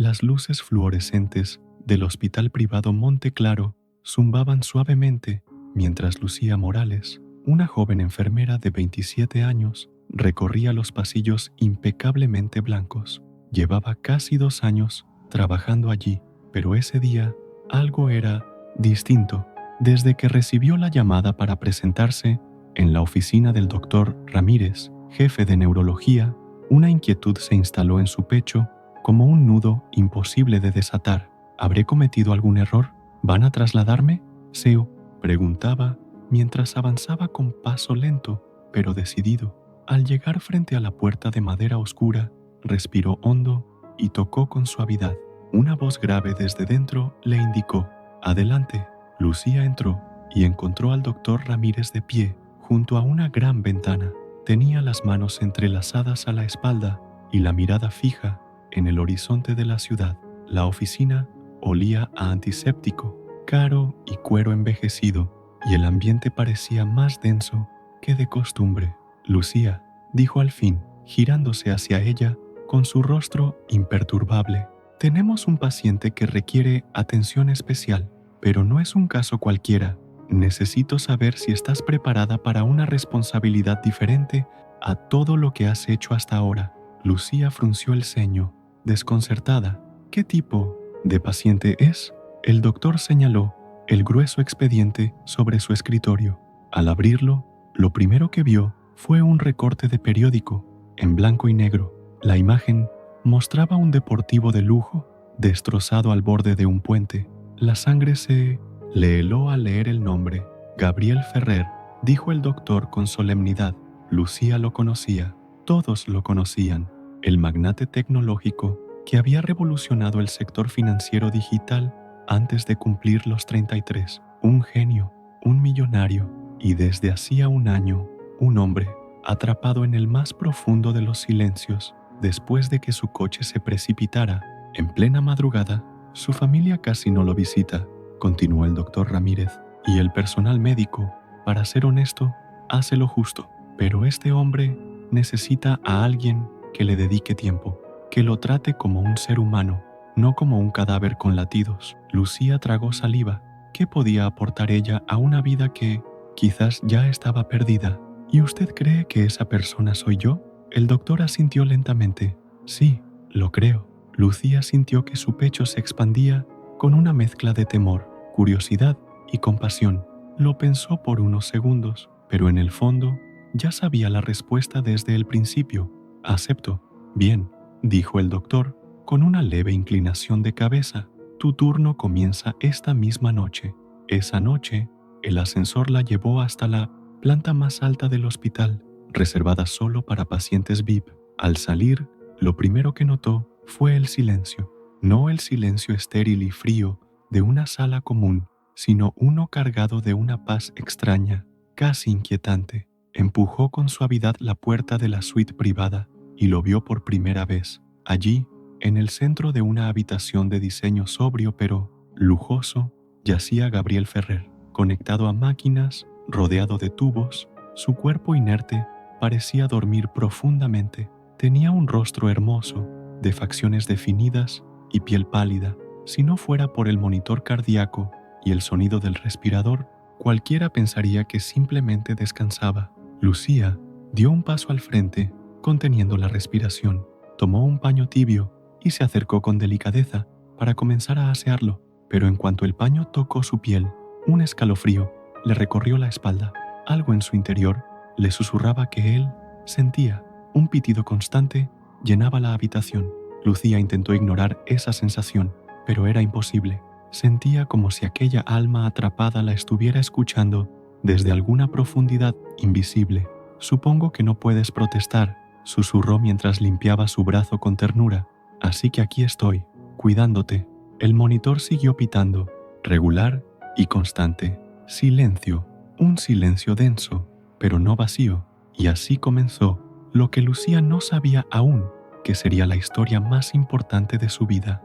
Las luces fluorescentes del Hospital Privado Monte Claro zumbaban suavemente mientras Lucía Morales, una joven enfermera de 27 años, recorría los pasillos impecablemente blancos. Llevaba casi 2 años trabajando allí, pero ese día algo era distinto. Desde que recibió la llamada para presentarse en la oficina del doctor Ramírez, jefe de neurología, una inquietud se instaló en su pecho como un nudo imposible de desatar. ¿Habré cometido algún error? ¿Van a trasladarme? Se preguntaba mientras avanzaba con paso lento, pero decidido. Al llegar frente a la puerta de madera oscura, respiró hondo y tocó con suavidad. Una voz grave desde dentro le indicó: «Adelante». Lucía entró y encontró al doctor Ramírez de pie, junto a una gran ventana. Tenía las manos entrelazadas a la espalda y la mirada fija en el horizonte de la ciudad. La oficina olía a antiséptico, caro y cuero envejecido, y el ambiente parecía más denso que de costumbre. «Lucía», dijo al fin, girándose hacia ella con su rostro imperturbable, «tenemos un paciente que requiere atención especial, pero no es un caso cualquiera. Necesito saber si estás preparada para una responsabilidad diferente a todo lo que has hecho hasta ahora». Lucía frunció el ceño, desconcertada. «¿Qué tipo de paciente es?». El doctor señaló el grueso expediente sobre su escritorio. Al abrirlo, lo primero que vio fue un recorte de periódico en blanco y negro. La imagen mostraba un deportivo de lujo destrozado al borde de un puente. La sangre se le heló al leer el nombre. «Gabriel Ferrer», dijo el doctor con solemnidad. Lucía lo conocía. Todos lo conocían. El magnate tecnológico que había revolucionado el sector financiero digital antes de cumplir los 33. Un genio, un millonario, y desde hacía un año, un hombre atrapado en el más profundo de los silencios. Después de que su coche se precipitara en plena madrugada, su familia casi no lo visita, continuó el doctor Ramírez, y el personal médico, para ser honesto, hace lo justo. Pero este hombre necesita a alguien que le dedique tiempo, que lo trate como un ser humano, no como un cadáver con latidos. Lucía tragó saliva. ¿Qué podía aportar ella a una vida que quizás ya estaba perdida? ¿Y usted cree que esa persona soy yo? El doctor asintió lentamente. Sí, lo creo. Lucía sintió que su pecho se expandía con una mezcla de temor, curiosidad y compasión. Lo pensó por unos segundos, pero en el fondo ya sabía la respuesta desde el principio. «Acepto». «Bien», dijo el doctor, con una leve inclinación de cabeza. «Tu turno comienza esta misma noche». Esa noche, el ascensor la llevó hasta la planta más alta del hospital, reservada solo para pacientes VIP. Al salir, lo primero que notó fue el silencio. No el silencio estéril y frío de una sala común, sino uno cargado de una paz extraña, casi inquietante. Empujó con suavidad la puerta de la suite privada y lo vio por primera vez. Allí, en el centro de una habitación de diseño sobrio pero lujoso, yacía Gabriel Ferrer, conectado a máquinas, rodeado de tubos. Su cuerpo inerte parecía dormir profundamente. Tenía un rostro hermoso, de facciones definidas y piel pálida. Si no fuera por el monitor cardíaco y el sonido del respirador, cualquiera pensaría que simplemente descansaba. Lucía dio un paso al frente, conteniendo la respiración. Tomó un paño tibio y se acercó con delicadeza para comenzar a asearlo, pero en cuanto el paño tocó su piel, un escalofrío le recorrió la espalda. Algo en su interior le susurraba que él sentía. Un pitido constante llenaba la habitación. Lucía intentó ignorar esa sensación, pero era imposible. Sentía como si aquella alma atrapada la estuviera escuchando desde alguna profundidad invisible. «Supongo que no puedes protestar», susurró mientras limpiaba su brazo con ternura. «Así que aquí estoy, cuidándote». El monitor siguió pitando, regular y constante. Silencio, un silencio denso, pero no vacío. Y así comenzó lo que Lucía no sabía aún, que sería la historia más importante de su vida.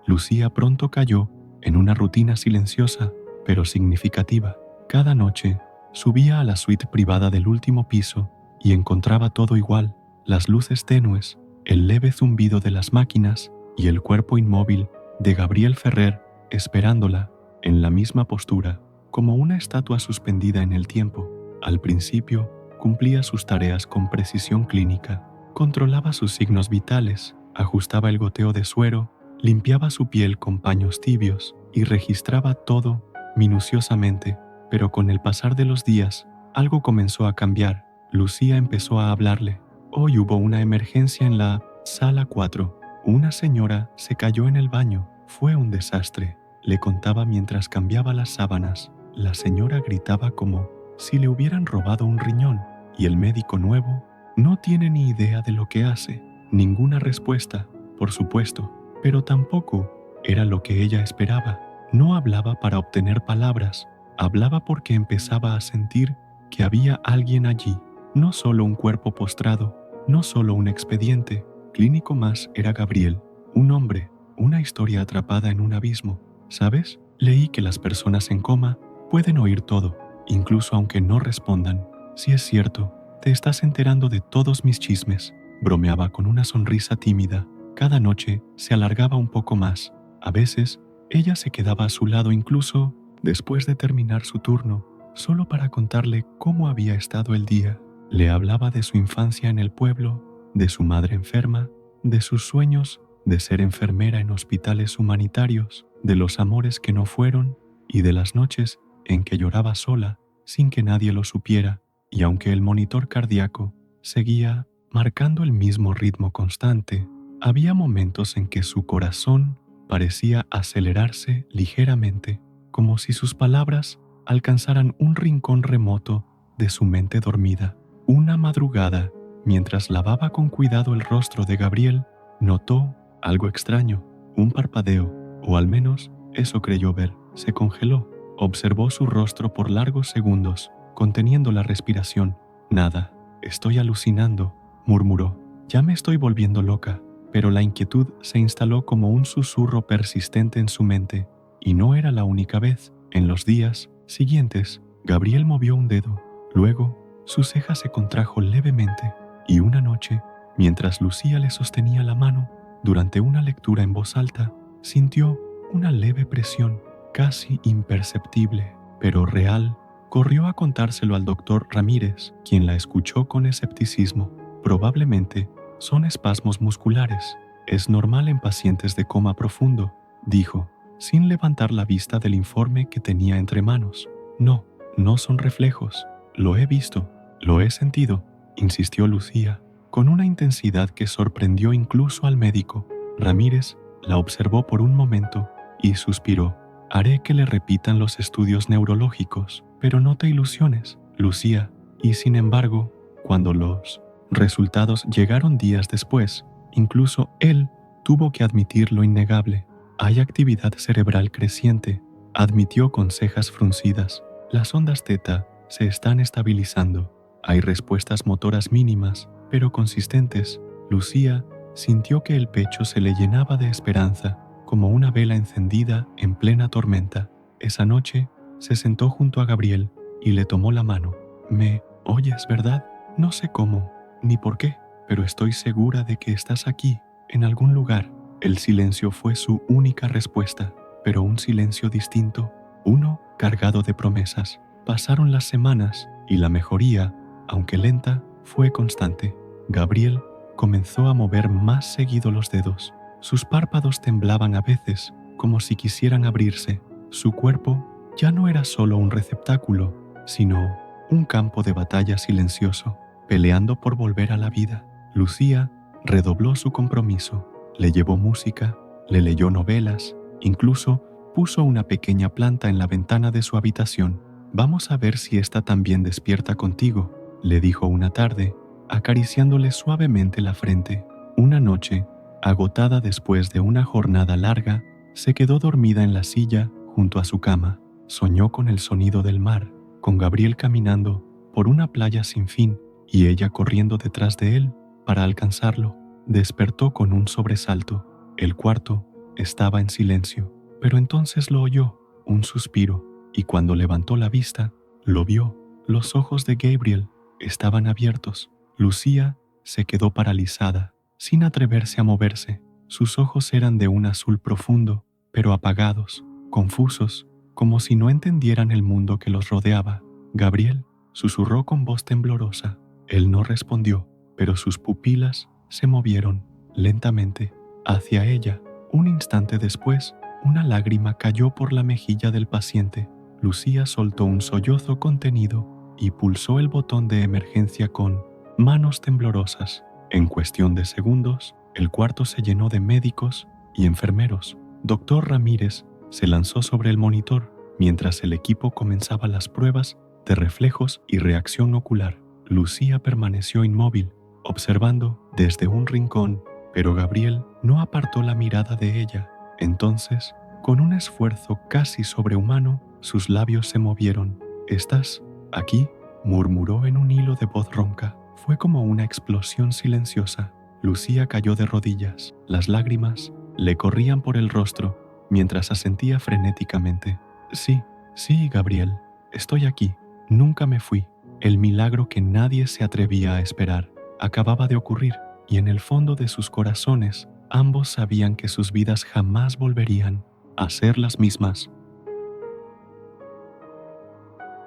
Lucía pronto cayó en una rutina silenciosa, pero significativa. Cada noche subía a la suite privada del último piso y encontraba todo igual: las luces tenues, el leve zumbido de las máquinas y el cuerpo inmóvil de Gabriel Ferrer esperándola en la misma postura, como una estatua suspendida en el tiempo. Al principio, cumplía sus tareas con precisión clínica. Controlaba sus signos vitales, ajustaba el goteo de suero, limpiaba su piel con paños tibios y registraba todo minuciosamente. Pero con el pasar de los días, algo comenzó a cambiar. Lucía empezó a hablarle. Hoy hubo una emergencia en la sala 4. Una señora se cayó en el baño. Fue un desastre, le contaba mientras cambiaba las sábanas. La señora gritaba como si le hubieran robado un riñón, y el médico nuevo no tiene ni idea de lo que hace. Ninguna respuesta, por supuesto, pero tampoco era lo que ella esperaba. No hablaba para obtener palabras, hablaba porque empezaba a sentir que había alguien allí, no solo un cuerpo postrado, no solo un expediente clínico más, era Gabriel, un hombre, una historia atrapada en un abismo. ¿Sabes? Leí que las personas en coma pueden oír todo, incluso aunque no respondan. Si es cierto, te estás enterando de todos mis chismes. Bromeaba con una sonrisa tímida. Cada noche se alargaba un poco más. A veces, ella se quedaba a su lado incluso después de terminar su turno, solo para contarle cómo había estado el día. Le hablaba de su infancia en el pueblo, de su madre enferma, de sus sueños de ser enfermera en hospitales humanitarios, de los amores que no fueron y de las noches en que lloraba sola sin que nadie lo supiera, y aunque el monitor cardíaco seguía marcando el mismo ritmo constante, había momentos en que su corazón parecía acelerarse ligeramente, como si sus palabras alcanzaran un rincón remoto de su mente dormida. Una madrugada, mientras lavaba con cuidado el rostro de Gabriel, notó algo extraño, un parpadeo, o al menos eso creyó ver. Se congeló, observó su rostro por largos segundos, conteniendo la respiración. Nada, estoy alucinando, murmuró. Ya me estoy volviendo loca, pero la inquietud se instaló como un susurro persistente en su mente, y no era la única vez. En los días siguientes, Gabriel movió un dedo, luego su ceja se contrajo levemente, y una noche, mientras Lucía le sostenía la mano, durante una lectura en voz alta, sintió una leve presión, casi imperceptible, pero real. Corrió a contárselo al doctor Ramírez, quien la escuchó con escepticismo. Probablemente son espasmos musculares. Es normal en pacientes de coma profundo, dijo, sin levantar la vista del informe que tenía entre manos. No, no son reflejos. Lo he visto, lo he sentido, insistió Lucía, con una intensidad que sorprendió incluso al médico. Ramírez la observó por un momento y suspiró. Haré que le repitan los estudios neurológicos, pero no te ilusiones, Lucía. Y sin embargo, cuando los resultados llegaron días después, incluso él tuvo que admitir lo innegable. Hay actividad cerebral creciente, admitió con cejas fruncidas. Las ondas teta se están estabilizando. Hay respuestas motoras mínimas, pero consistentes. Lucía sintió que el pecho se le llenaba de esperanza, como una vela encendida en plena tormenta. Esa noche se sentó junto a Gabriel y le tomó la mano. «Me oyes, ¿verdad? No sé cómo, ni por qué, pero estoy segura de que estás aquí, en algún lugar». El silencio fue su única respuesta, pero un silencio distinto, uno cargado de promesas. Pasaron las semanas y la mejoría, aunque lenta, fue constante. Gabriel comenzó a mover más seguido los dedos. Sus párpados temblaban a veces, como si quisieran abrirse. Su cuerpo ya no era solo un receptáculo, sino un campo de batalla silencioso, peleando por volver a la vida. Lucía redobló su compromiso. Le llevó música, le leyó novelas, incluso puso una pequeña planta en la ventana de su habitación. «Vamos a ver si está también despierta contigo», le dijo una tarde, acariciándole suavemente la frente. Una noche, agotada después de una jornada larga, se quedó dormida en la silla junto a su cama. Soñó con el sonido del mar, con Gabriel caminando por una playa sin fin y ella corriendo detrás de él para alcanzarlo. Despertó con un sobresalto. El cuarto estaba en silencio, pero entonces lo oyó, un suspiro, y cuando levantó la vista, lo vio. Los ojos de Gabriel estaban abiertos. Lucía se quedó paralizada. sin atreverse a moverse. Sus ojos eran de un azul profundo, pero apagados, confusos, como si no entendieran el mundo que los rodeaba. «Gabriel», susurró con voz temblorosa. Él no respondió, pero sus pupilas se movieron lentamente hacia ella. Un instante después, una lágrima cayó por la mejilla del paciente. Lucía soltó un sollozo contenido y pulsó el botón de emergencia con manos temblorosas. En cuestión de segundos, el cuarto se llenó de médicos y enfermeros. Doctor Ramírez se lanzó sobre el monitor mientras el equipo comenzaba las pruebas de reflejos y reacción ocular. Lucía permaneció inmóvil, observando desde un rincón, pero Gabriel no apartó la mirada de ella. Entonces, con un esfuerzo casi sobrehumano, sus labios se movieron. «¿Estás aquí?», murmuró en un hilo de voz ronca. Fue como una explosión silenciosa. Lucía cayó de rodillas. Las lágrimas le corrían por el rostro mientras asentía frenéticamente. «Sí, sí, Gabriel, estoy aquí. Nunca me fui». El milagro que nadie se atrevía a esperar acababa de ocurrir, y en el fondo de sus corazones ambos sabían que sus vidas jamás volverían a ser las mismas.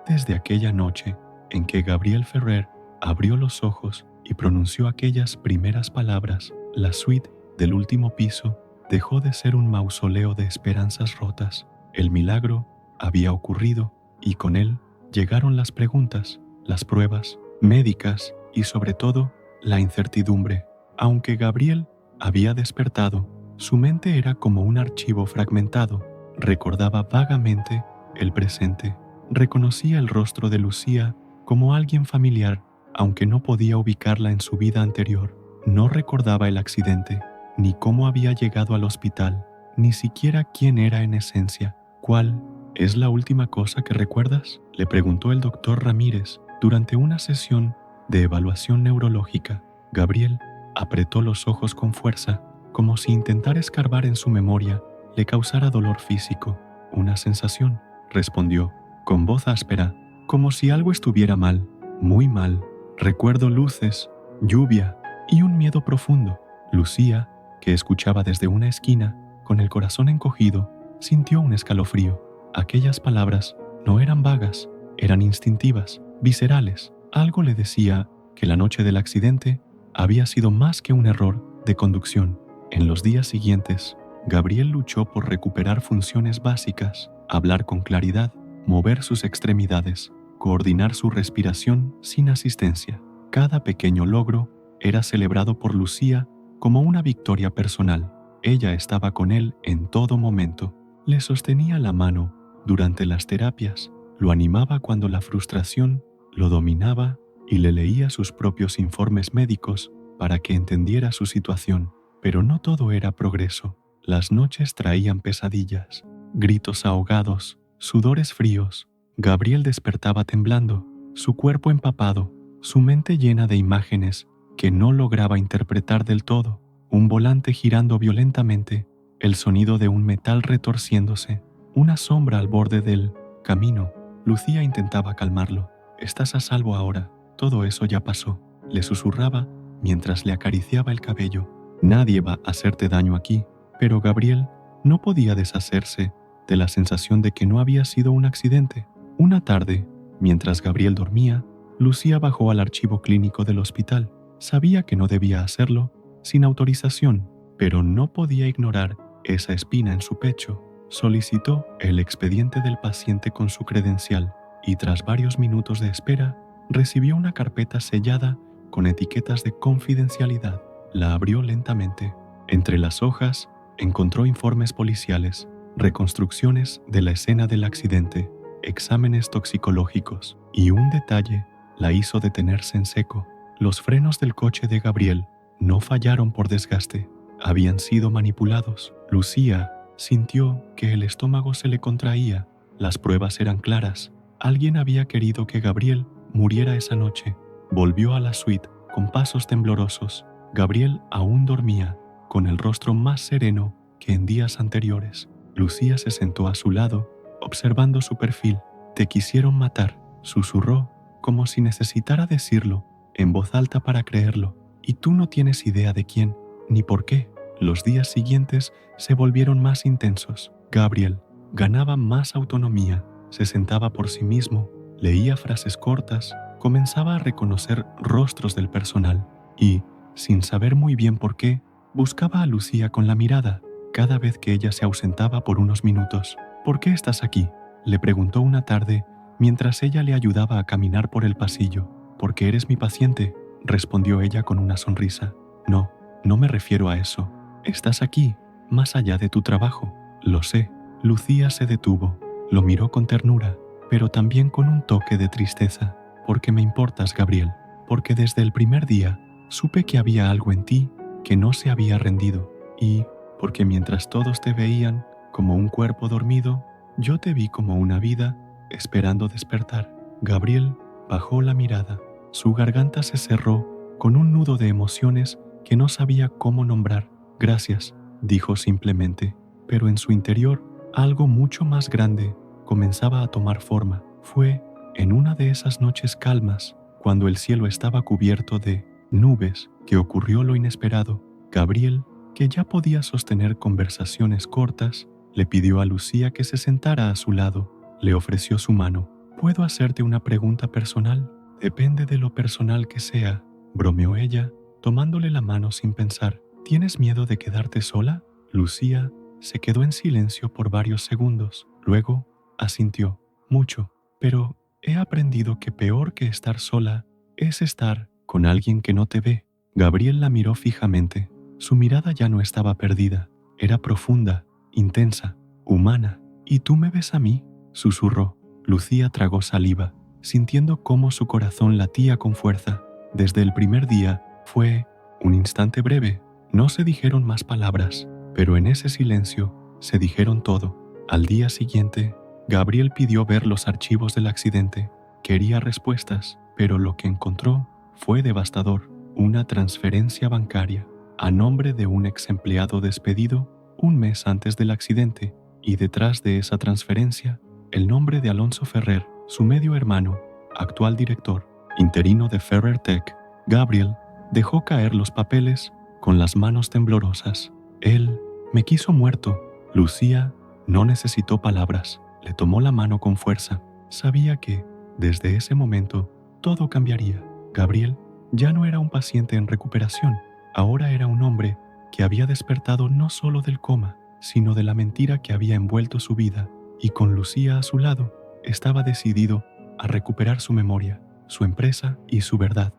Desde aquella noche en que Gabriel Ferrer abrió los ojos y pronunció aquellas primeras palabras, la suite del último piso dejó de ser un mausoleo de esperanzas rotas. El milagro había ocurrido y con él llegaron las preguntas, las pruebas médicas y sobre todo la incertidumbre. Aunque Gabriel había despertado, su mente era como un archivo fragmentado. Recordaba vagamente el presente. Reconocía el rostro de Lucía como alguien familiar, aunque no podía ubicarla en su vida anterior. No recordaba el accidente, ni cómo había llegado al hospital, ni siquiera quién era en esencia. «¿Cuál es la última cosa que recuerdas?», le preguntó el doctor Ramírez durante una sesión de evaluación neurológica. Gabriel apretó los ojos con fuerza, como si intentar escarbar en su memoria le causara dolor físico. «Una sensación», respondió, con voz áspera, como si algo estuviera mal, muy mal. «Recuerdo luces, lluvia y un miedo profundo». Lucía, que escuchaba desde una esquina, con el corazón encogido, sintió un escalofrío. Aquellas palabras no eran vagas, eran instintivas, viscerales. Algo le decía que la noche del accidente había sido más que un error de conducción. En los días siguientes, Gabriel luchó por recuperar funciones básicas, hablar con claridad, mover sus extremidades, coordinar su respiración sin asistencia. Cada pequeño logro era celebrado por Lucía como una victoria personal. Ella estaba con él en todo momento. Le sostenía la mano durante las terapias, lo animaba cuando la frustración lo dominaba y le leía sus propios informes médicos para que entendiera su situación. Pero no todo era progreso. Las noches traían pesadillas, gritos ahogados, sudores fríos. Gabriel despertaba temblando, su cuerpo empapado, su mente llena de imágenes que no lograba interpretar del todo. Un volante girando violentamente, el sonido de un metal retorciéndose, una sombra al borde del camino. Lucía intentaba calmarlo. «Estás a salvo ahora, todo eso ya pasó», le susurraba mientras le acariciaba el cabello. «Nadie va a hacerte daño aquí». Pero Gabriel no podía deshacerse de la sensación de que no había sido un accidente. Una tarde, mientras Gabriel dormía, Lucía bajó al archivo clínico del hospital. Sabía que no debía hacerlo sin autorización, pero no podía ignorar esa espina en su pecho. Solicitó el expediente del paciente con su credencial y tras varios minutos de espera, recibió una carpeta sellada con etiquetas de confidencialidad. La abrió lentamente. Entre las hojas, encontró informes policiales, reconstrucciones de la escena del accidente, exámenes toxicológicos y un detalle la hizo detenerse en seco. Los frenos del coche de Gabriel no fallaron por desgaste, habían sido manipulados. Lucía sintió que el estómago se le contraía. Las pruebas eran claras. Alguien había querido que Gabriel muriera esa noche. Volvió a la suite con pasos temblorosos. Gabriel aún dormía, con el rostro más sereno que en días anteriores. Lucía se sentó a su lado, observando su perfil. «Te quisieron matar», susurró, como si necesitara decirlo en voz alta para creerlo. «Y tú no tienes idea de quién». ni por qué. Los días siguientes se volvieron más intensos. Gabriel ganaba más autonomía, se sentaba por sí mismo, leía frases cortas, comenzaba a reconocer rostros del personal y, sin saber muy bien por qué, buscaba a Lucía con la mirada cada vez que ella se ausentaba por unos minutos. «¿Por qué estás aquí?», le preguntó una tarde mientras ella le ayudaba a caminar por el pasillo. «Porque eres mi paciente», respondió ella con una sonrisa. «No, no me refiero a eso. Estás aquí, más allá de tu trabajo». «Lo sé». Lucía se detuvo, lo miró con ternura, pero también con un toque de tristeza. «Porque me importas, Gabriel, porque desde el primer día supe que había algo en ti que no se había rendido, y porque mientras todos te veían como un cuerpo dormido, yo te vi como una vida esperando despertar». Gabriel bajó la mirada. Su garganta se cerró con un nudo de emociones que no sabía cómo nombrar. «Gracias», dijo simplemente, pero en su interior algo mucho más grande comenzaba a tomar forma. Fue en una de esas noches calmas, cuando el cielo estaba cubierto de nubes, que ocurrió lo inesperado. Gabriel, que ya podía sostener conversaciones cortas, le pidió a Lucía que se sentara a su lado. Le ofreció su mano. «¿Puedo hacerte una pregunta personal?». «Depende de lo personal que sea», bromeó ella, tomándole la mano sin pensar. «¿Tienes miedo de quedarte sola?». Lucía se quedó en silencio por varios segundos. Luego asintió. «Mucho, pero he aprendido que peor que estar sola es estar con alguien que no te ve». Gabriel la miró fijamente. Su mirada ya no estaba perdida. Era profunda, intensa, humana. «¿Y tú me ves a mí?», susurró. Lucía tragó saliva, sintiendo cómo su corazón latía con fuerza. Desde el primer día fue un instante breve. No se dijeron más palabras, pero en ese silencio se dijeron todo. Al día siguiente, Gabriel pidió ver los archivos del accidente. Quería respuestas, pero lo que encontró fue devastador. Una transferencia bancaria a nombre de un ex empleado despedido un mes antes del accidente, y detrás de esa transferencia, el nombre de Alonso Ferrer, su medio hermano, actual director interino de Ferrer Tech. Gabriel dejó caer los papeles con las manos temblorosas. «Él me quiso muerto». Lucía no necesitó palabras. Le tomó la mano con fuerza. Sabía que, desde ese momento, todo cambiaría. Gabriel ya no era un paciente en recuperación. Ahora era un hombre que había despertado no solo del coma, sino de la mentira que había envuelto su vida. Y con Lucía a su lado, estaba decidido a recuperar su memoria, su empresa y su verdad.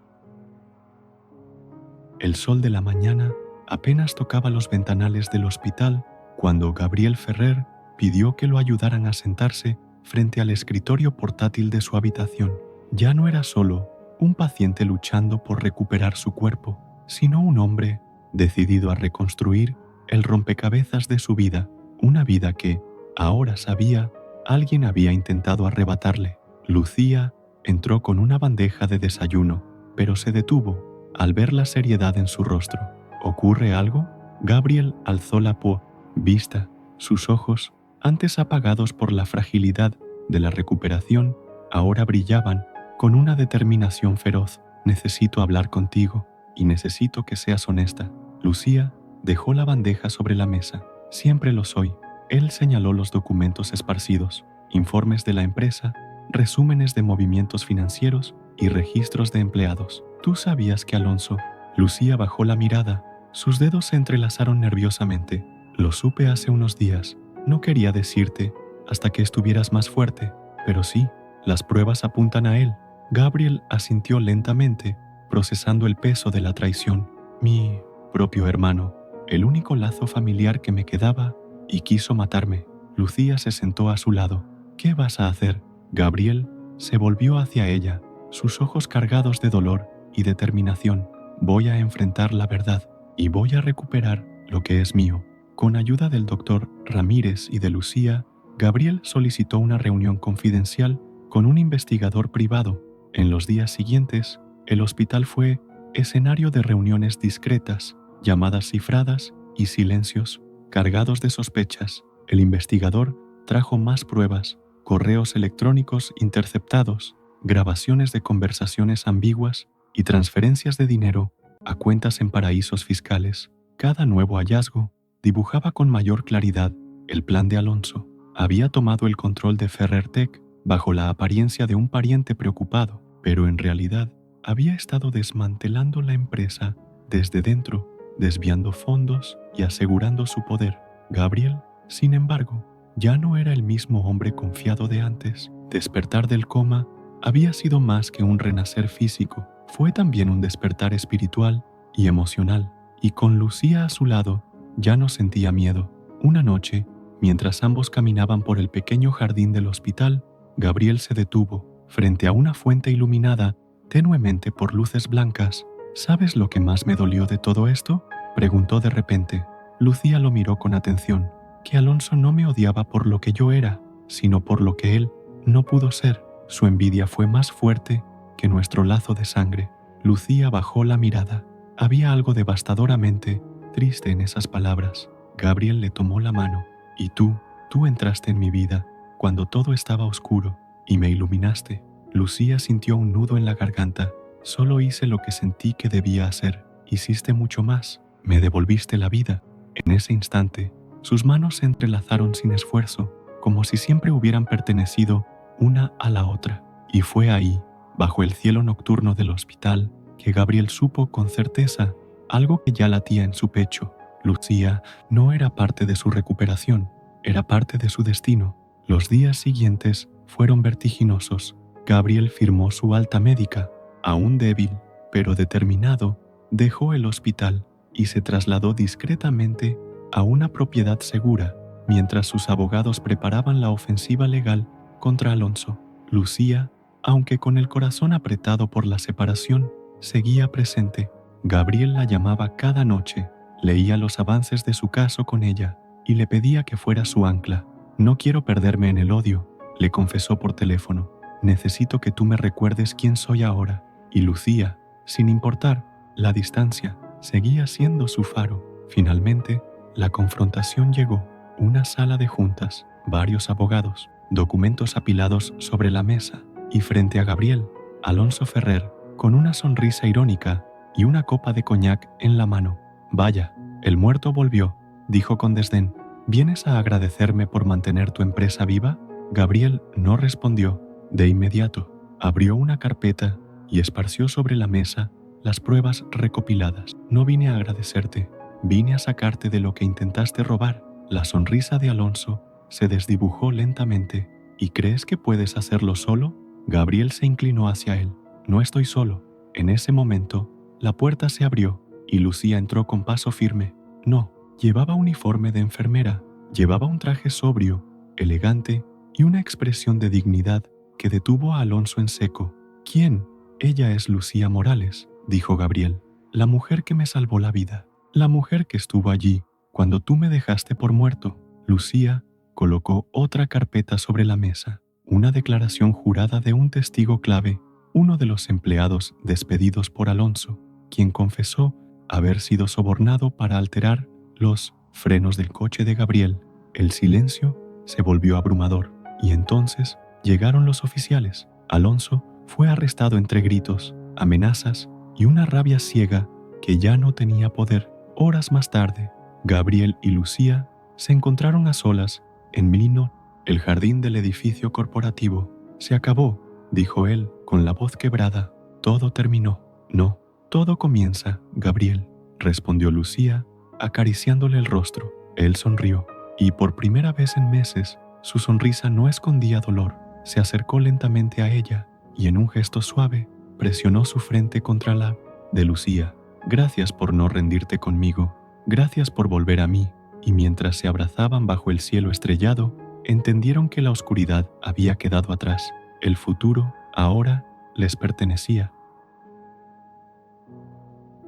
El sol de la mañana apenas tocaba los ventanales del hospital cuando Gabriel Ferrer pidió que lo ayudaran a sentarse frente al escritorio portátil de su habitación. Ya no era solo un paciente luchando por recuperar su cuerpo, sino un hombre decidido a reconstruir el rompecabezas de su vida, una vida que, ahora sabía, alguien había intentado arrebatarle. Lucía entró con una bandeja de desayuno, pero se detuvo al ver la seriedad en su rostro. ¿Ocurre algo? Gabriel alzó la vista. Sus ojos, antes apagados por la fragilidad de la recuperación, ahora brillaban con una determinación feroz. «Necesito hablar contigo y necesito que seas honesta». Lucía dejó la bandeja sobre la mesa. «Siempre lo soy». Él señaló los documentos esparcidos, informes de la empresa, resúmenes de movimientos financieros y registros de empleados. «¿Tú sabías que Alonso?». Lucía bajó la mirada. Sus dedos se entrelazaron nerviosamente. «Lo supe hace unos días. No quería decirte hasta que estuvieras más fuerte, pero sí, las pruebas apuntan a él». Gabriel asintió lentamente, procesando el peso de la traición. «Mi propio hermano, el único lazo familiar que me quedaba, y quiso matarme». Lucía se sentó a su lado. «¿Qué vas a hacer?». Gabriel se volvió hacia ella, sus ojos cargados de dolor y determinación. «Voy a enfrentar la verdad y voy a recuperar lo que es mío». Con ayuda del doctor Ramírez y de Lucía, Gabriel solicitó una reunión confidencial con un investigador privado. En los días siguientes, el hospital fue escenario de reuniones discretas, llamadas cifradas y silencios cargados de sospechas. El investigador trajo más pruebas, correos electrónicos interceptados, grabaciones de conversaciones ambiguas y transferencias de dinero a cuentas en paraísos fiscales. Cada nuevo hallazgo dibujaba con mayor claridad el plan de Alonso. Había tomado el control de Ferrer Tech bajo la apariencia de un pariente preocupado, pero en realidad había estado desmantelando la empresa desde dentro, desviando fondos y asegurando su poder. Gabriel, sin embargo, ya no era el mismo hombre confiado de antes. Despertar del coma había sido más que un renacer físico, fue también un despertar espiritual y emocional, y con Lucía a su lado ya no sentía miedo. Una noche, mientras ambos caminaban por el pequeño jardín del hospital, Gabriel se detuvo frente a una fuente iluminada tenuemente por luces blancas. ¿Sabes lo que más me dolió de todo esto?, preguntó de repente. Lucía lo miró con atención. Que Alonso no me odiaba por lo que yo era, sino por lo que él no pudo ser. Su envidia fue más fuerte que nuestro lazo de sangre. Lucía bajó la mirada. Había algo devastadoramente triste en esas palabras. Gabriel le tomó la mano. Y tú entraste en mi vida cuando todo estaba oscuro y me iluminaste. Lucía sintió un nudo en la garganta. Solo hice lo que sentí que debía hacer. Hiciste mucho más. Me devolviste la vida. En ese instante, sus manos se entrelazaron sin esfuerzo, como si siempre hubieran pertenecido una a la otra. Y fue ahí, bajo el cielo nocturno del hospital, que Gabriel supo con certeza algo que ya latía en su pecho. Lucía no era parte de su recuperación, era parte de su destino. Los días siguientes fueron vertiginosos. Gabriel firmó su alta médica. Aún débil, pero determinado, dejó el hospital y se trasladó discretamente a una propiedad segura, mientras sus abogados preparaban la ofensiva legal contra Alonso. Lucía, aunque con el corazón apretado por la separación, seguía presente. Gabriel la llamaba cada noche, leía los avances de su caso con ella y le pedía que fuera su ancla. No quiero perderme en el odio, le confesó por teléfono. Necesito que tú me recuerdes quién soy ahora. Y Lucía, sin importar la distancia, seguía siendo su faro. Finalmente, la confrontación llegó. Una sala de juntas, varios abogados, documentos apilados sobre la mesa, y frente a Gabriel, Alonso Ferrer, con una sonrisa irónica y una copa de coñac en la mano. Vaya, el muerto volvió, dijo con desdén. ¿Vienes a agradecerme por mantener tu empresa viva? Gabriel no respondió. De inmediato, abrió una carpeta y esparció sobre la mesa las pruebas recopiladas. No vine a agradecerte, vine a sacarte de lo que intentaste robar. La sonrisa de Alonso se desdibujó lentamente. ¿Y crees que puedes hacerlo solo? Gabriel se inclinó hacia él. No estoy solo. En ese momento, la puerta se abrió y Lucía entró con paso firme. No, llevaba uniforme de enfermera, llevaba un traje sobrio, elegante y una expresión de dignidad que detuvo a Alonso en seco. ¿Quién? Ella es Lucía Morales, dijo Gabriel, la mujer que me salvó la vida, la mujer que estuvo allí cuando tú me dejaste por muerto. Lucía colocó otra carpeta sobre la mesa, una declaración jurada de un testigo clave, uno de los empleados despedidos por Alonso, quien confesó haber sido sobornado para alterar los frenos del coche de Gabriel. El silencio se volvió abrumador y entonces llegaron los oficiales. Alonso fue arrestado entre gritos, amenazas y una rabia ciega que ya no tenía poder. Horas más tarde, Gabriel y Lucía se encontraron a solas en Milino, el jardín del edificio corporativo. Se acabó, dijo él con la voz quebrada. Todo terminó. No, todo comienza, Gabriel, respondió Lucía, acariciándole el rostro. Él sonrió, y por primera vez en meses, su sonrisa no escondía dolor. Se acercó lentamente a ella y en un gesto suave presionó su frente contra la de Lucía. Gracias por no rendirte conmigo, gracias por volver a mí. Y mientras se abrazaban bajo el cielo estrellado, entendieron que la oscuridad había quedado atrás. El futuro, ahora, les pertenecía.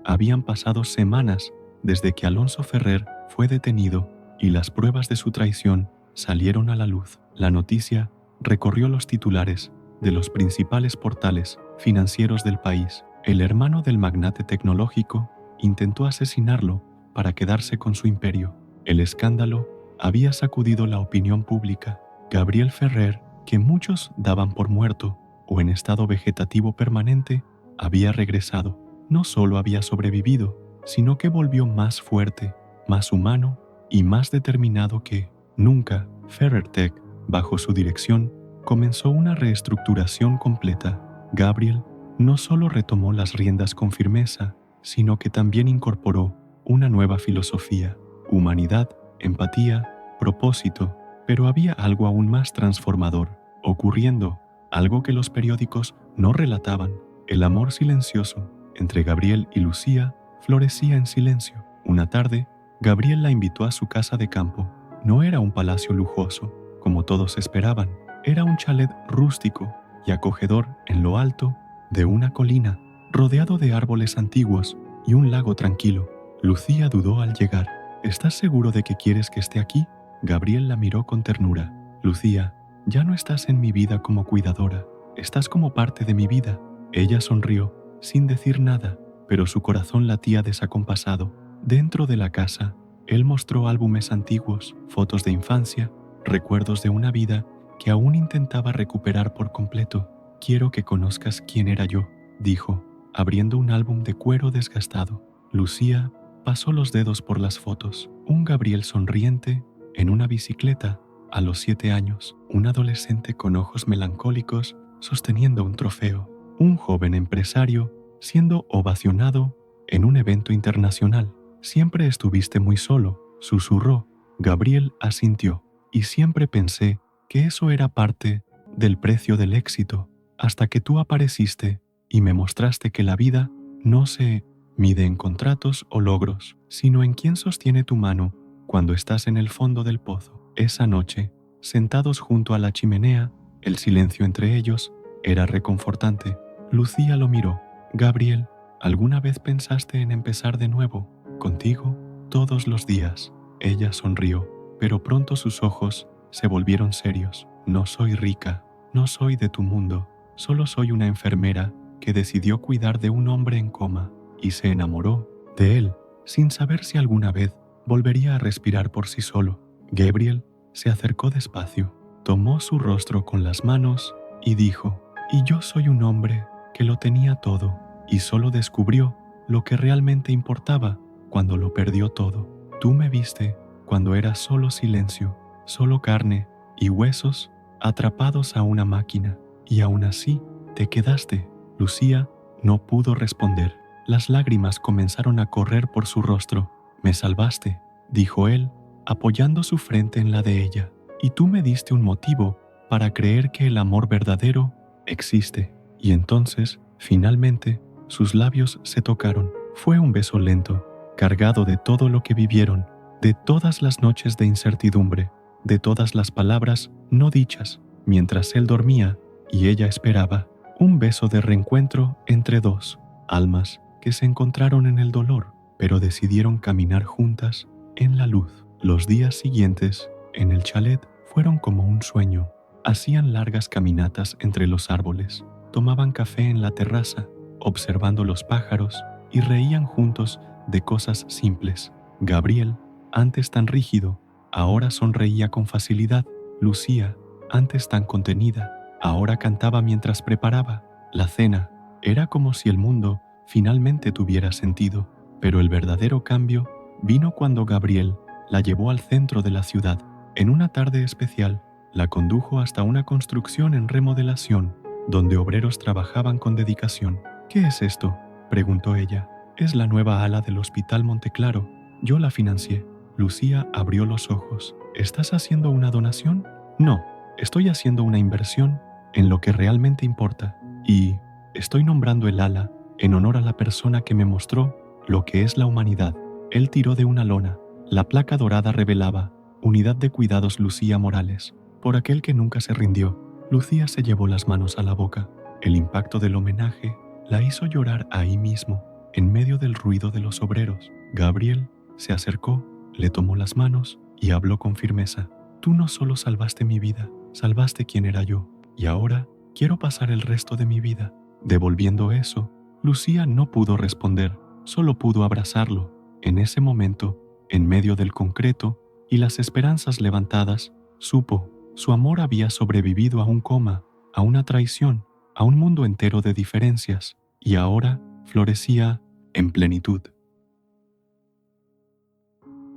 Habían pasado semanas desde que Alonso Ferrer fue detenido y las pruebas de su traición salieron a la luz. La noticia recorrió los titulares de los principales portales financieros del país. El hermano del magnate tecnológico intentó asesinarlo para quedarse con su imperio. El escándalo había sacudido la opinión pública. Gabriel Ferrer, que muchos daban por muerto o en estado vegetativo permanente, había regresado. No solo había sobrevivido, sino que volvió más fuerte, más humano y más determinado que nunca. Ferrer-Tech, bajo su dirección, comenzó una reestructuración completa. Gabriel no solo retomó las riendas con firmeza, sino que también incorporó una nueva filosofía, humanidad, empatía, propósito, pero había algo aún más transformador ocurriendo, algo que los periódicos no relataban. El amor silencioso entre Gabriel y Lucía florecía en silencio. Una tarde, Gabriel la invitó a su casa de campo. No era un palacio lujoso, como todos esperaban. Era un chalet rústico y acogedor en lo alto de una colina, rodeado de árboles antiguos y un lago tranquilo. Lucía dudó al llegar. ¿Estás seguro de que quieres que esté aquí? Gabriel la miró con ternura. Lucía, ya no estás en mi vida como cuidadora, estás como parte de mi vida. Ella sonrió, sin decir nada, pero su corazón latía desacompasado. Dentro de la casa, él mostró álbumes antiguos, fotos de infancia, recuerdos de una vida que aún intentaba recuperar por completo. Quiero que conozcas quién era yo, dijo, abriendo un álbum de cuero desgastado. Lucía pasó los dedos por las fotos. Un Gabriel sonriente, en una bicicleta, a los 7 años, un adolescente con ojos melancólicos sosteniendo un trofeo, un joven empresario siendo ovacionado en un evento internacional. Siempre estuviste muy solo, susurró. Gabriel asintió, y siempre pensé que eso era parte del precio del éxito, hasta que tú apareciste y me mostraste que la vida no se mide en contratos o logros, sino en quién sostiene tu mano cuando estás en el fondo del pozo. Esa noche, sentados junto a la chimenea, el silencio entre ellos era reconfortante. Lucía lo miró. Gabriel, ¿alguna vez pensaste en empezar de nuevo, contigo, todos los días? Ella sonrió, pero pronto sus ojos se volvieron serios. No soy rica, no soy de tu mundo, solo soy una enfermera que decidió cuidar de un hombre en coma y se enamoró de él, sin saber si alguna vez volvería a respirar por sí solo. Gabriel se acercó despacio, tomó su rostro con las manos y dijo, y yo soy un hombre que lo tenía todo y solo descubrió lo que realmente importaba cuando lo perdió todo. Tú me viste cuando era solo silencio, solo carne y huesos atrapados a una máquina, y aún así te quedaste. Lucía no pudo responder. Las lágrimas comenzaron a correr por su rostro. Me salvaste, dijo él, apoyando su frente en la de ella, y tú me diste un motivo para creer que el amor verdadero existe. Y entonces, finalmente, sus labios se tocaron. Fue un beso lento, cargado de todo lo que vivieron, de todas las noches de incertidumbre, de todas las palabras no dichas, mientras él dormía y ella esperaba. Un beso de reencuentro entre dos almas que se encontraron en el dolor, pero decidieron caminar juntas en la luz. Los días siguientes, en el chalet, fueron como un sueño. Hacían largas caminatas entre los árboles, tomaban café en la terraza, observando los pájaros, y reían juntos de cosas simples. Gabriel, antes tan rígido, ahora sonreía con facilidad. Lucía, antes tan contenida, ahora cantaba mientras preparaba la cena. Era como si el mundo finalmente tuviera sentido, pero el verdadero cambio vino cuando Gabriel la llevó al centro de la ciudad. En una tarde especial, la condujo hasta una construcción en remodelación, donde obreros trabajaban con dedicación. ¿Qué es esto?, preguntó ella. Es la nueva ala del Hospital Monteclaro. Yo la financié. Lucía abrió los ojos. ¿Estás haciendo una donación? No, estoy haciendo una inversión en lo que realmente importa. Y estoy nombrando el ala en honor a la persona que me mostró lo que es la humanidad. Él tiró de una lona. La placa dorada revelaba Unidad de Cuidados Lucía Morales, por aquel que nunca se rindió. Lucía se llevó las manos a la boca. El impacto del homenaje la hizo llorar ahí mismo, en medio del ruido de los obreros. Gabriel se acercó, le tomó las manos y habló con firmeza. Tú no solo salvaste mi vida, salvaste quién era yo, y ahora quiero pasar el resto de mi vida devolviendo eso. Lucía no pudo responder, solo pudo abrazarlo. En ese momento, en medio del concreto y las esperanzas levantadas, supo, su amor había sobrevivido a un coma, a una traición, a un mundo entero de diferencias, y ahora florecía en plenitud.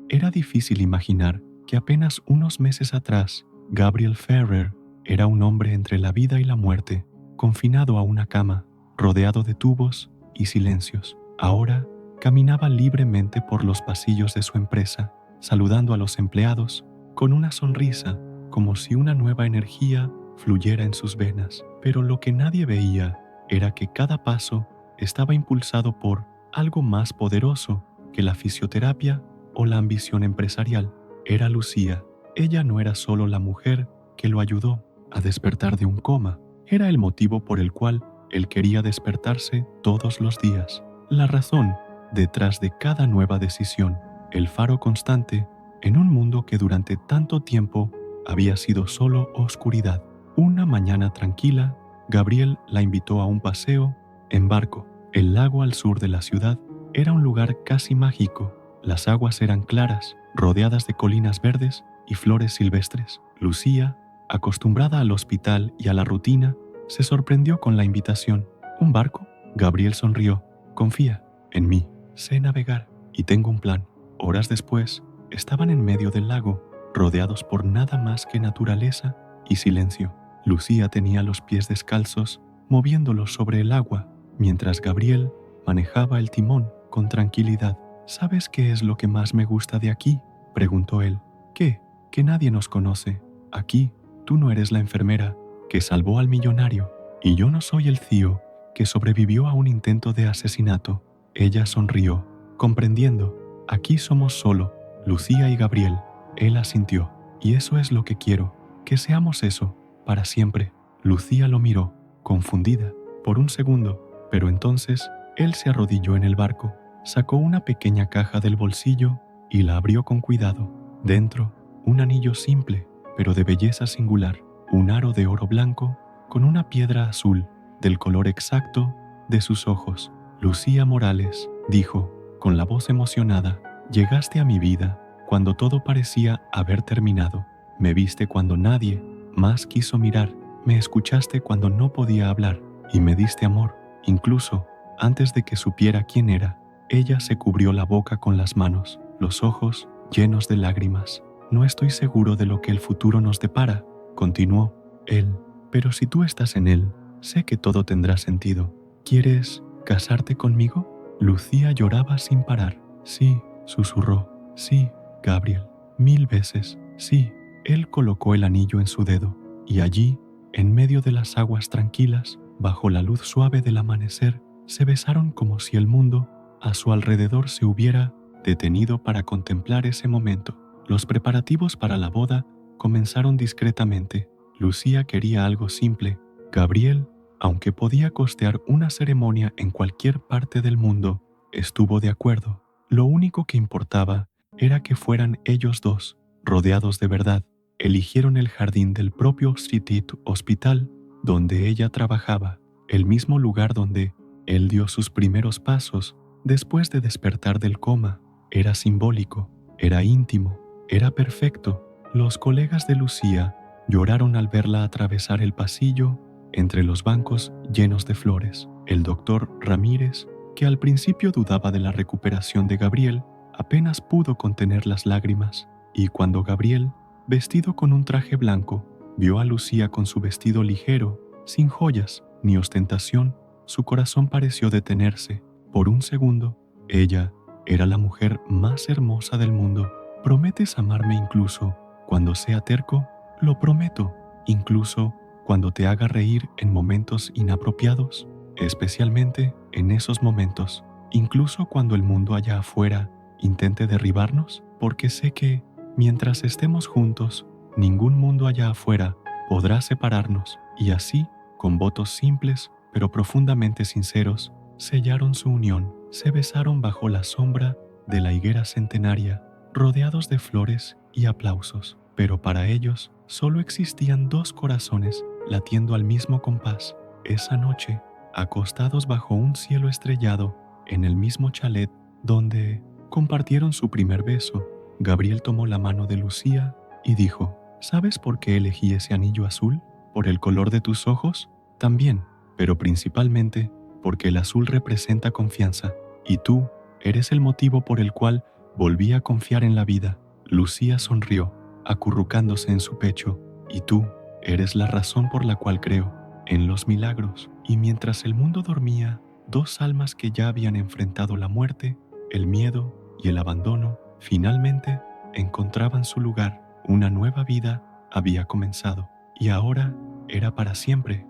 Era difícil imaginar que apenas unos meses atrás, Gabriel Ferrer era un hombre entre la vida y la muerte, confinado a una cama, rodeado de tubos y silencios. Ahora caminaba libremente por los pasillos de su empresa, saludando a los empleados con una sonrisa, como si una nueva energía fluyera en sus venas. Pero lo que nadie veía era que cada paso estaba impulsado por algo más poderoso que la fisioterapia o la ambición empresarial. Era Lucía. Ella no era solo la mujer que lo ayudó a despertar de un coma, era el motivo por el cual él quería despertarse todos los días, la razón detrás de cada nueva decisión, el faro constante en un mundo que durante tanto tiempo había sido solo oscuridad. Una mañana tranquila, Gabriel la invitó a un paseo en barco. El lago al sur de la ciudad era un lugar casi mágico. Las aguas eran claras, rodeadas de colinas verdes y flores silvestres. Lucía, acostumbrada al hospital y a la rutina, se sorprendió con la invitación. ¿Un barco? Gabriel sonrió. Confía en mí. Sé navegar y tengo un plan. Horas después, estaban en medio del lago, rodeados por nada más que naturaleza y silencio. Lucía tenía los pies descalzos, moviéndolos sobre el agua, mientras Gabriel manejaba el timón con tranquilidad. ¿Sabes qué es lo que más me gusta de aquí?, preguntó él. ¿Qué? Que nadie nos conoce. Aquí, tú no eres la enfermera que salvó al millonario, y yo no soy el CIO que sobrevivió a un intento de asesinato. Ella sonrió, comprendiendo. Aquí somos solo Lucía y Gabriel. Él asintió. Y eso es lo que quiero, que seamos eso, para siempre. Lucía lo miró, confundida, por un segundo, pero entonces él se arrodilló en el barco, sacó una pequeña caja del bolsillo y la abrió con cuidado. Dentro, un anillo simple, pero de belleza singular, un aro de oro blanco con una piedra azul del color exacto de sus ojos. Lucía Morales, dijo, con la voz emocionada, llegaste a mi vida cuando todo parecía haber terminado. Me viste cuando nadie más quiso mirar, me escuchaste cuando no podía hablar y me diste amor, incluso antes de que supiera quién era. Ella se cubrió la boca con las manos, los ojos llenos de lágrimas. No estoy seguro de lo que el futuro nos depara, continuó él, pero si tú estás en él, sé que todo tendrá sentido. ¿Quieres casarte conmigo? Lucía lloraba sin parar. Sí, susurró. Sí, Gabriel, 1000 veces. Sí. Él colocó el anillo en su dedo, y allí, en medio de las aguas tranquilas, bajo la luz suave del amanecer, se besaron como si el mundo a su alrededor se hubiera detenido para contemplar ese momento. Los preparativos para la boda comenzaron discretamente. Lucía quería algo simple. Gabriel, aunque podía costear una ceremonia en cualquier parte del mundo, estuvo de acuerdo. Lo único que importaba era que fueran ellos dos, rodeados de verdad. Eligieron el jardín del propio City Hospital donde ella trabajaba, el mismo lugar donde él dio sus primeros pasos después de despertar del coma. Era simbólico, era íntimo, era perfecto. Los colegas de Lucía lloraron al verla atravesar el pasillo entre los bancos llenos de flores. El doctor Ramírez, que al principio dudaba de la recuperación de Gabriel, apenas pudo contener las lágrimas, y cuando Gabriel, vestido con un traje blanco, vio a Lucía con su vestido ligero, sin joyas ni ostentación, su corazón pareció detenerse. Por un segundo, ella era la mujer más hermosa del mundo. ¿Prometes amarme incluso cuando sea terco? Lo prometo, incluso cuando te haga reír en momentos inapropiados, especialmente en esos momentos, incluso cuando el mundo allá afuera intente derribarnos, porque sé que mientras estemos juntos, ningún mundo allá afuera podrá separarnos. Y así, con votos simples pero profundamente sinceros, sellaron su unión. Se besaron bajo la sombra de la higuera centenaria, rodeados de flores y aplausos. Pero para ellos solo existían dos corazones latiendo al mismo compás. Esa noche, acostados bajo un cielo estrellado, en el mismo chalet donde compartieron su primer beso, Gabriel tomó la mano de Lucía y dijo, ¿sabes por qué elegí ese anillo azul? ¿Por el color de tus ojos? También, pero principalmente porque el azul representa confianza, y tú eres el motivo por el cual Volví a confiar en la vida. Lucía sonrió, acurrucándose en su pecho. Y tú eres la razón por la cual creo en los milagros. Y mientras el mundo dormía, dos almas que ya habían enfrentado la muerte, el miedo y el abandono, finalmente encontraban su lugar. Una nueva vida había comenzado y ahora era para siempre.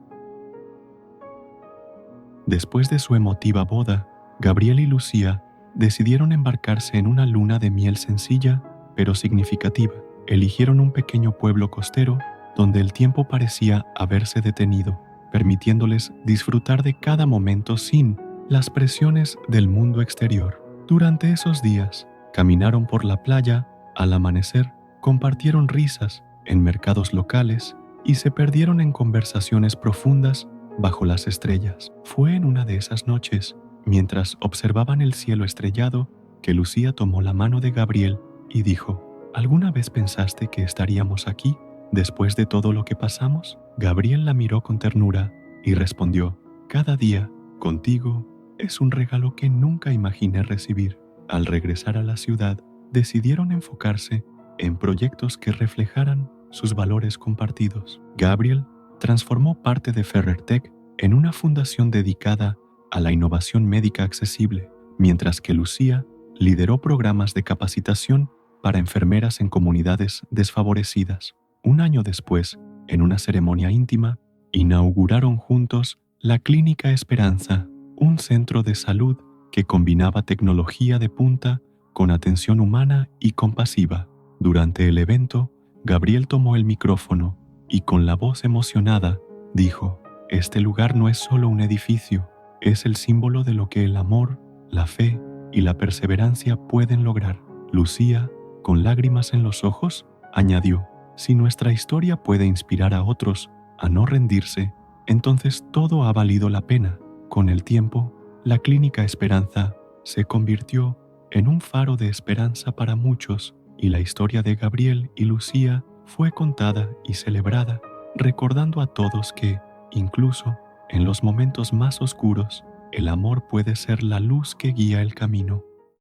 Después de su emotiva boda, Gabriel y Lucía decidieron embarcarse en una luna de miel sencilla pero significativa. Eligieron un pequeño pueblo costero donde el tiempo parecía haberse detenido, permitiéndoles disfrutar de cada momento sin las presiones del mundo exterior. Durante esos días, caminaron por la playa, al amanecer, compartieron risas en mercados locales y se perdieron en conversaciones profundas bajo las estrellas. Fue en una de esas noches, mientras observaban el cielo estrellado, que Lucía tomó la mano de Gabriel y dijo: ¿Alguna vez pensaste que estaríamos aquí después de todo lo que pasamos? Gabriel la miró con ternura y respondió: cada día contigo es un regalo que nunca imaginé recibir. Al regresar a la ciudad, decidieron enfocarse en proyectos que reflejaran sus valores compartidos. Gabriel transformó parte de FerrerTech en una fundación dedicada a la innovación médica accesible, mientras que Lucía lideró programas de capacitación para enfermeras en comunidades desfavorecidas. Un año después, en una ceremonia íntima, inauguraron juntos la Clínica Esperanza, un centro de salud que combinaba tecnología de punta con atención humana y compasiva. Durante el evento, Gabriel tomó el micrófono y con la voz emocionada dijo: este lugar no es solo un edificio, es el símbolo de lo que el amor, la fe y la perseverancia pueden lograr. Lucía, con lágrimas en los ojos, añadió: si nuestra historia puede inspirar a otros a no rendirse, entonces todo ha valido la pena. Con el tiempo, la Clínica Esperanza se convirtió en un faro de esperanza para muchos, y la historia de Gabriel y Lucía fue contada y celebrada, recordando a todos que, incluso en los momentos más oscuros, el amor puede ser la luz que guía el camino.